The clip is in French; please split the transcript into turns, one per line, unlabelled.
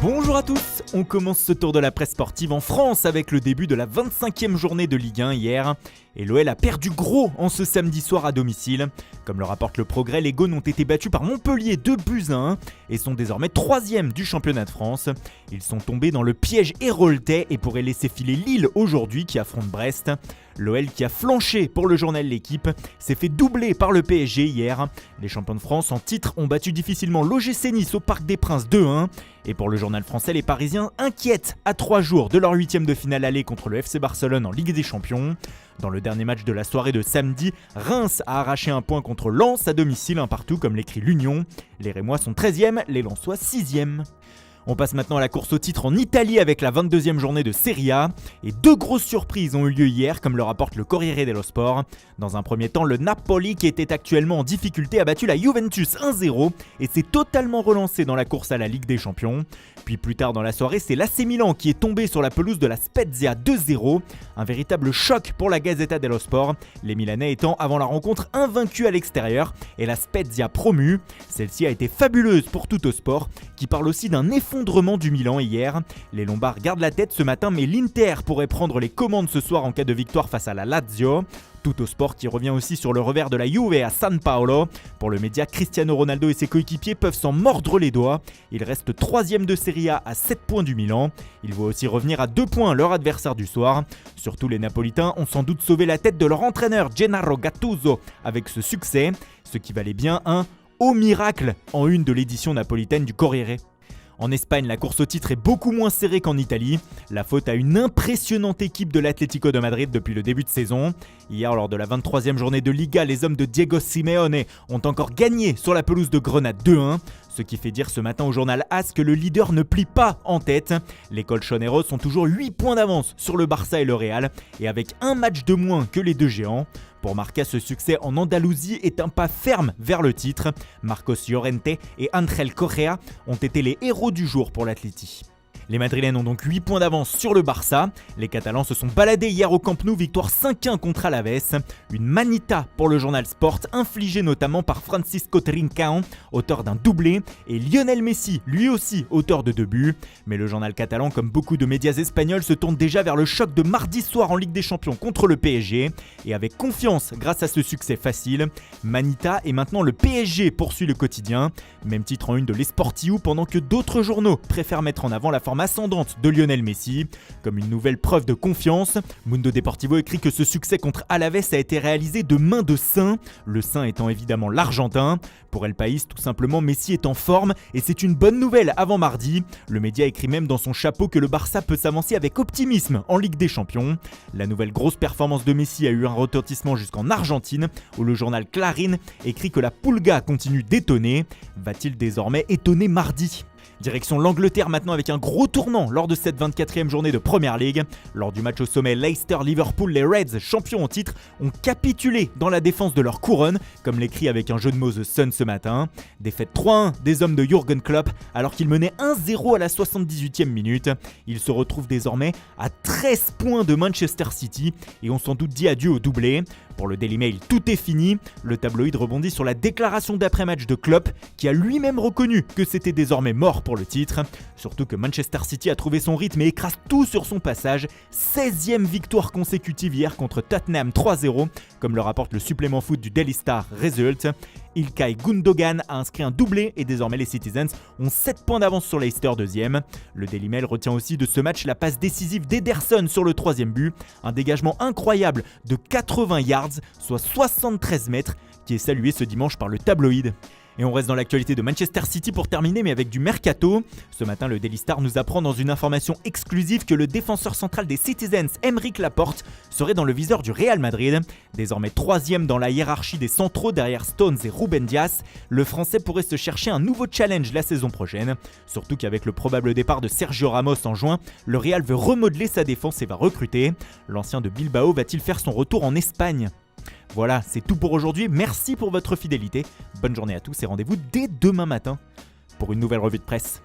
Bonjour à tous, on commence ce tour de la presse sportive en France avec le début de la 25e journée de Ligue 1 hier. Et l'OL a perdu gros en ce samedi soir à domicile. Comme le rapporte le Progrès, les Gaunes ont été battus par Montpellier 2-1 et sont désormais 3e du championnat de France. Ils sont tombés dans le piège héroltais et pourraient laisser filer Lille aujourd'hui qui affronte Brest. L'OL qui a flanché pour le journal L'Équipe s'est fait doubler par le PSG hier. Les champions de France en titre ont battu difficilement l'OGC Nice au Parc des Princes 2-1. Et pour le journal français, les Parisiens inquiètent à 3 jours de leur 8e de finale aller contre le FC Barcelone en Ligue des Champions. Dans le dernier match de la soirée de samedi, Reims a arraché un point contre Lens à domicile, un partout comme l'écrit l'Union. Les Rémois sont 13e, les Lensois 6e. On passe maintenant à la course au titre en Italie avec la 22e journée de Serie A. Et 2 grosses surprises ont eu lieu hier, comme le rapporte le Corriere dello Sport. Dans un premier temps, le Napoli, qui était actuellement en difficulté, a battu la Juventus 1-0 et s'est totalement relancé dans la course à la Ligue des Champions. Puis plus tard dans la soirée, c'est l'AC Milan qui est tombé sur la pelouse de la Spezia 2-0. Un véritable choc pour la Gazzetta dello Sport, les Milanais étant avant la rencontre invaincus à l'extérieur et la Spezia promue. Celle-ci a été fabuleuse pour Tuttosport, qui parle aussi d'un effondrement du Milan hier. Les Lombards gardent la tête ce matin, mais l'Inter pourrait prendre les commandes ce soir en cas de victoire face à la Lazio. Tuttosport qui revient aussi sur le revers de la Juve à San Paolo. Pour le média, Cristiano Ronaldo et ses coéquipiers peuvent s'en mordre les doigts. Ils restent 3e de Serie A à 7 points du Milan. Ils voient aussi revenir à 2 points leur adversaire du soir. Surtout les Napolitains ont sans doute sauvé la tête de leur entraîneur Gennaro Gattuso avec ce succès, ce qui valait bien un « haut miracle » en une de l'édition napolitaine du Corriere. En Espagne, la course au titre est beaucoup moins serrée qu'en Italie. La faute à une impressionnante équipe de l'Atlético de Madrid depuis le début de saison. Hier, lors de la 23e journée de Liga, les hommes de Diego Simeone ont encore gagné sur la pelouse de Grenade 2-1. Ce qui fait dire ce matin au journal AS que le leader ne plie pas en tête. Les colchoneros ont toujours 8 points d'avance sur le Barça et le Real, et avec un match de moins que les deux géants. Pour Marca, ce succès en Andalousie est un pas ferme vers le titre. Marcos Llorente et Ángel Correa ont été les héros du jour pour l'Atleti. Les Madrilènes ont donc 8 points d'avance sur le Barça. Les Catalans se sont baladés hier au Camp Nou, victoire 5-1 contre Alaves. Une manita pour le journal Sport, infligée notamment par Francisco Trincão, auteur d'un doublé, et Lionel Messi, lui aussi auteur de 2 buts. Mais le journal catalan, comme beaucoup de médias espagnols, se tourne déjà vers le choc de mardi soir en Ligue des Champions contre le PSG. Et avec confiance grâce à ce succès facile, manita et maintenant le PSG poursuit le quotidien. Même titre en une de l'Esportiu, pendant que d'autres journaux préfèrent mettre en avant la forme ascendante de Lionel Messi. Comme une nouvelle preuve de confiance, Mundo Deportivo écrit que ce succès contre Alaves a été réalisé de main de saint, le saint étant évidemment l'Argentin. Pour El País, tout simplement, Messi est en forme et c'est une bonne nouvelle avant mardi. Le média écrit même dans son chapeau que le Barça peut s'avancer avec optimisme en Ligue des Champions. La nouvelle grosse performance de Messi a eu un retentissement jusqu'en Argentine, où le journal Clarín écrit que la Pulga continue d'étonner. Va-t-il désormais étonner mardi ? Direction l'Angleterre maintenant avec un gros tournant lors de cette 24e journée de Premier League. Lors du match au sommet Leicester-Liverpool, les Reds, champions en titre, ont capitulé dans la défense de leur couronne, comme l'écrit avec un jeu de mots The Sun ce matin. Défaite 3-1 des hommes de Jürgen Klopp alors qu'ils menaient 1-0 à la 78e minute. Ils se retrouvent désormais à 13 points de Manchester City et ont sans doute dit adieu au doublé. Pour le Daily Mail, tout est fini. Le tabloïd rebondit sur la déclaration d'après-match de Klopp qui a lui-même reconnu que c'était désormais mort pour le titre. Surtout que Manchester City a trouvé son rythme et écrase tout sur son passage. 16e victoire consécutive hier contre Tottenham 3-0, comme le rapporte le supplément foot du Daily Star Result. Ilkay Gundogan a inscrit un doublé et désormais les Citizens ont 7 points d'avance sur Leicester 2e. Le Daily Mail retient aussi de ce match la passe décisive d'Ederson sur le 3e but, un dégagement incroyable de 80 yards, soit 73 mètres, qui est salué ce dimanche par le tabloïd. Et on reste dans l'actualité de Manchester City pour terminer, mais avec du mercato. Ce matin, le Daily Star nous apprend dans une information exclusive que le défenseur central des Citizens, Aymeric Laporte, serait dans le viseur du Real Madrid. Désormais 3e dans la hiérarchie des centraux derrière Stones et Ruben Dias, le Français pourrait se chercher un nouveau challenge la saison prochaine. Surtout qu'avec le probable départ de Sergio Ramos en juin, le Real veut remodeler sa défense et va recruter. L'ancien de Bilbao va-t-il faire son retour en Espagne ? Voilà, c'est tout pour aujourd'hui. Merci pour votre fidélité. Bonne journée à tous et rendez-vous dès demain matin pour une nouvelle revue de presse.